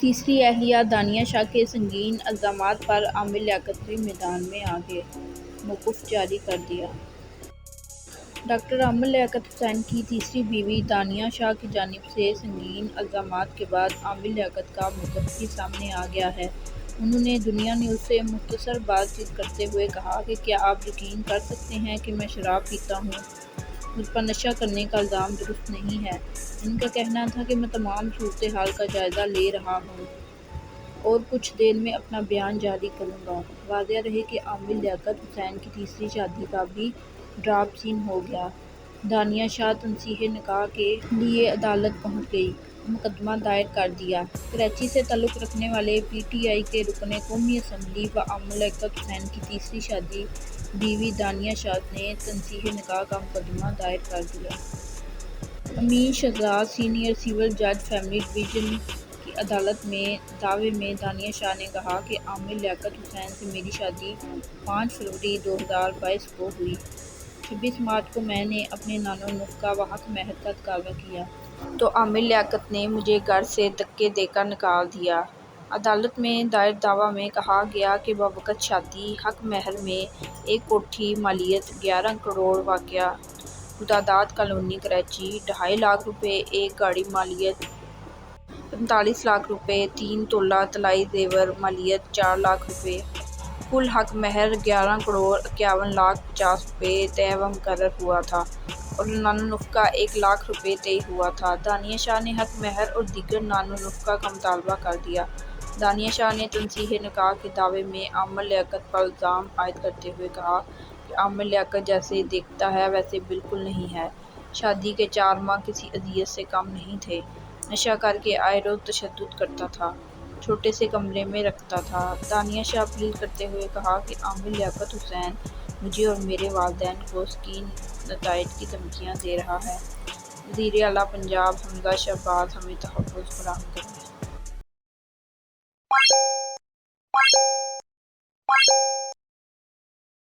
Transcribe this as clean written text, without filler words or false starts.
تیسری اہلیہ دانیہ شاہ کے سنگین الزامات پر عامر لیاقت بھی میدان میں آ گئے، موقف جاری کر دیا۔ ڈاکٹر عامر لیاقت حسین کی تیسری بیوی دانیہ شاہ کی جانب سے سنگین الزامات کے بعد عامر لیاقت کا موقف بھی سامنے آ گیا ہے۔ انہوں نے دنیا نیوز سے مختصر بات چیت کرتے ہوئے کہا کہ کیا آپ یقین کر سکتے ہیں کہ میں شراب پیتا ہوں؟ مجھ پر نشہ کرنے کا الزام درست نہیں ہے۔ ان کا کہنا تھا کہ میں تمام صورتحال کا جائزہ لے رہا ہوں اور کچھ دیر میں اپنا بیان جاری کروں گا۔ واضح رہے کہ عامر لیاقت حسین کی تیسری شادی کا بھی ڈراپ سین ہو گیا۔ دانیہ شاہ تنصیحِ نکاح کے لیے عدالت پہنچ گئی اور مقدمہ دائر کر دیا۔ کراچی سے تعلق رکھنے والے پی ٹی آئی کے رکن قومی اسمبلی و عامر لیاقت حسین کی تیسری شادی بیوی دانیہ شاہ نے تنصیحِ نکاح کا مقدمہ دائر کر دیا۔ امین شہزاد سینئر سول جج فیملی ڈویژن کی عدالت میں دعوے میں دانیہ شاہ نے کہا کہ عامر لیاقت حسین سے میری شادی 5 فروری 2022 کو ہوئی۔ 26 مارچ کو میں نے اپنے نانو نفقہ و حق مہر کا تقاضا کیا تو عامر لیاقت نے مجھے گھر سے دھکے دے کر نکال دیا۔ عدالت میں دائر دعویٰ میں کہا گیا کہ بوقت شادی حق مہر میں ایک کوٹھی مالیت 11 کروڑ واقع خداداد کالونی کراچی، 2.5 لاکھ روپے ایک گاڑی مالیت 45 لاکھ روپے، 3 تولہ طلائی زیور مالیت 4 لاکھ روپے، کل حق مہر 11 کروڑ 51 لاکھ 50 روپے طے و مقرر ہوا تھا اور نانو نفقہ 1 لاکھ روپے طے ہوا تھا۔ دانیہ شاہ نے حق مہر اور دیگر نانو نفقہ کا مطالبہ کر دیا۔ دانیہ شاہ نے تنصیحِ نکاح کے دعوے میں عامر لیاقت پر الزام عائد کرتے ہوئے کہا کہ عامر لیاقت جیسے دیکھتا ہے ویسے بالکل نہیں ہے۔ شادی کے 4 ماہ کسی اذیت سے کم نہیں تھے۔ نشہ کر کے آئے روز تشدد کرتا تھا، چھوٹے سے کمرے میں رکھتا تھا۔ دانیہ شاہ اپیل کرتے ہوئے کہا کہ عامر لیاقت حسین مجھے اور میرے والدین کو سنگین نتائج کی دھمکیاں دے رہا ہے۔ وزیر اعلیٰ پنجاب حمزہ شہباز ہمیں تحفظ فراہم کریں۔